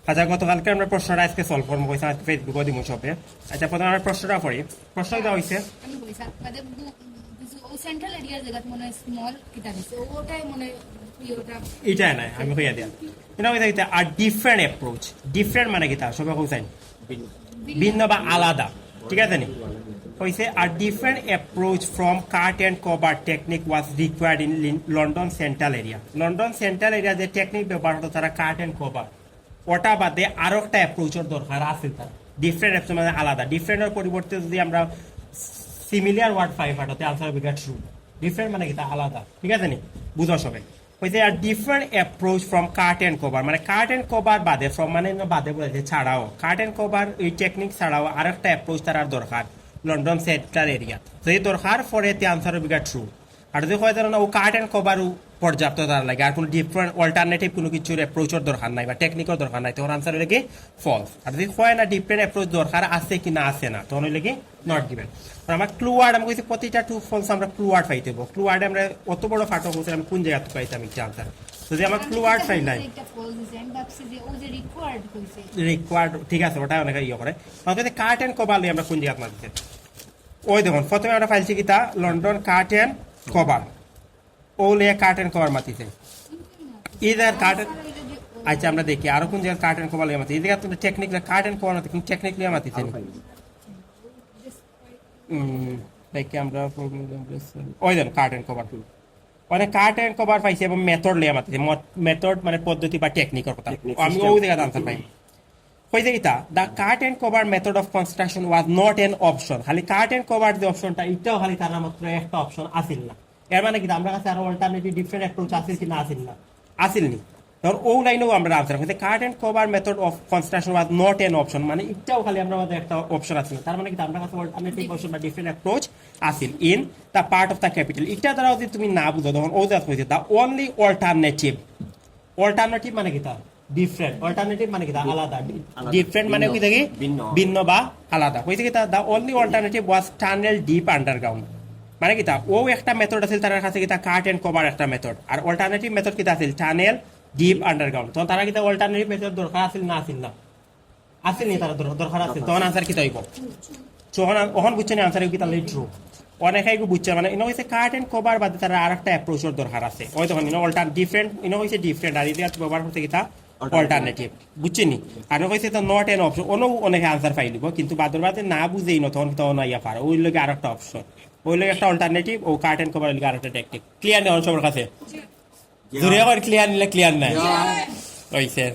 আচ্ছা, গতকালকে আমরা প্রশ্নটা আজকে সলভ করবো, কইছে আজকে ফেসবুকে দিব সবে। আচ্ছা, প্রথমে আমরা প্রশ্নটা পড়ি। প্রশ্ন দেওয়া হয়েছে আমি বলি স্যার তাদের ও সেন্ট্রাল এরিয়ার জায়গা মনে হয় স্মল কিটা দিছে ওটাই মনে হয় ওটা এটা নাই, আমি কইয়া দিয়া এটা কইতা কিতা আর ডিফারেন্ট অ্যাপ্রোচ। ডিফারেন্ট মানে কিতা সবাই কইছেন ভিন্ন বা আলাদা, ঠিক আছে নি? কইছে আর different approach from cut and cover technique was required in London central area. London central area যে টেকনিক ব্যবহার হতো তারা কাট এন্ড কভার, ওটা বাদে আরো একটা অ্যাপ্রোচের দরকার আছে। তার ডিফারেন্ট অ্যাপ্রোচ মানে আলাদা। ডিফারেন্টের পরিবর্তে যদি আমরা সিমিলার ওয়ার্ড পাই ফাটাতে আনসার বিগা ট্রু। ডিফারেন্ট মানে কিতা আলাদা, ঠিক আছে নি? বুঝো সবাই। কইছে আর different approach from cut and cover, মানে কাট এন্ড কভার বাদে, ফ্রম মানে বাদে বলেছে ছাড়াও, কাট এন্ড কভার এই টেকনিক ছাড়াও আরেকটা অ্যাপ্রোচ তার দরকার লন্ডন সেন্ট্রাল এরিয়া। যদি দরকার পরে তে আনসার বিগা ট্রু। আর যদি হয় ধরো ও কাট এন্ড কভার পর্যাপ্ত তার লাগে, আর কোনো ডিফারেন্ট অল্টারনেটিভ কোনো কিছুর অ্যাপ্রোচের দরকার নাই বা টেকনিকের দরকার নাই, তখন আনসার হলে কি ফলস। আর যদি হয় না ডিফারেন্ট অ্যাপ্রোচ দরকার আছে কি না আছে না, তখন হইলে কি নট গিভেন। আমার ক্লু ওয়ার্ড আমি কইছি প্রতিটা ট্রু ফলস আমরা ক্লু ওয়ার্ড পাইতে হবো। ক্লু ওয়ার্ডে আমরা অত বড় ফাটক হচ্ছে আমি কোন জায়গা পাইতাম একটা আনসার। যদি আমার ক্লু ওয়ার্ড পাই নাই একটা ফল দিছে আমি ভাবছি যে ও যে রিকোয়ার্ড কইছে রিকোয়ার্ড, ঠিক আছে, ওটা অনেক ইয়ে করে। আমাদের কাট এন্ড কভার আমরা কোন জায়গা মারতে, ওই দেখুন প্রথমে আমরা পাইছি কিতা লন্ডন কাট এন্ড কভার, ও লিয়ে কাট এন্ড কভার মাতিছে ইদার কাট। আচ্ছা, আমরা দেখি আরো কোন জায়গায় কাট এন্ড কভার লিয়ে মাতি। এই জায়গা তুমি টেকনিক কাট এন্ড কভার মাতি, টেকনিক লিয়ে মাতিছে দেখি আমরা ওই দেখুন কাট এন্ড কভার, মানে কাট এন্ড কভার পাইছে এবং মেথড লিয়ে মাতিছে। মেথড মানে পদ্ধতি বা টেকনিকের কথা, আমি ওই জায়গায় আনসার পাই। হয়েছে কিতা the cut and cover method of construction was not an option. খালি কাট এন্ড কভার যে অপশনটা এটাও খালি তার মাত্র একটা অপশন আসিল না। এর মানে কি আমরা কাছে আরো অল্টারনেটিভ ডিফারেন্ট অ্যাপ্রোচ আসিল কি না আসিল না, আসিল নি। ধর ও লাইনেও আমরা আনসার হয়েছে cut and cover method of construction was not an option, মানে এটাও খালি আমরা মধ্যে একটা অপশন আসিল না। তার মানে কি আমরা কাছে অল্টারনেটিভ অপশন বা different approach Aseel in the part of the capital. এটা দ্বারা যদি তুমি না বুঝো তখন ও জাস্ট হয়েছে দ্য অনলি অল্টারনেটিভ। অল্টারনেটিভ মানে কি তা ডিফারেন্ট, অল্টারনেটিভ মানে কি তা আলাদা, ডিফারেন্ট মানে কি থাকে ভিন্ন বা আলাদা। কইছে কি তা the only alternative was tunnel deep underground, মানে কি তা ও একটা মেথড আছে তার কাছে কি তা কাট এন্ড কভার একটা মেথড, আর অল্টারনেটিভ মেথড কি তা আছে টানেল ডিপ আন্ডারগ্রাউন্ড। তখন তারা কি তা অল্টারনেটিভ মেথড দরকার আছে না আছিল না, আছিল নি তারা দরকার আছে, তখন আনসার কি তাইব তখন ওহন বুঝছেন আনসার কি তা ট্রু। অনেকেই বুঝছে মানে ইনো হইছে কাট এন্ড কভার বাদে তারা আরেকটা অ্যাপ্রোচের দরকার আছে, ওই তখন ইনো অল্টার ডিফারেন্ট ইনো হইছে ডিফারেন্ট আর এটা ব্যবহার করতে কি তা অল্টারনেটিভ, বুঝছিনি? আর কইছে তো নট এন অপশন, অনেকে আনসার পাই দিব, কিন্তু বাদর বাদে না বুঝেই না তখন তখন ইয়া পারে ওই লোকে আর একটা অপশন, ওই লোকে একটা অল্টারনেটিভ ও কাট এন্ড কভার লোকে আর একটা টেকনিক। ক্লিয়ার নেই সবার কাছে? জোরে ক্লিয়ার নিলে ক্লিয়ার নাই ওই স্যার।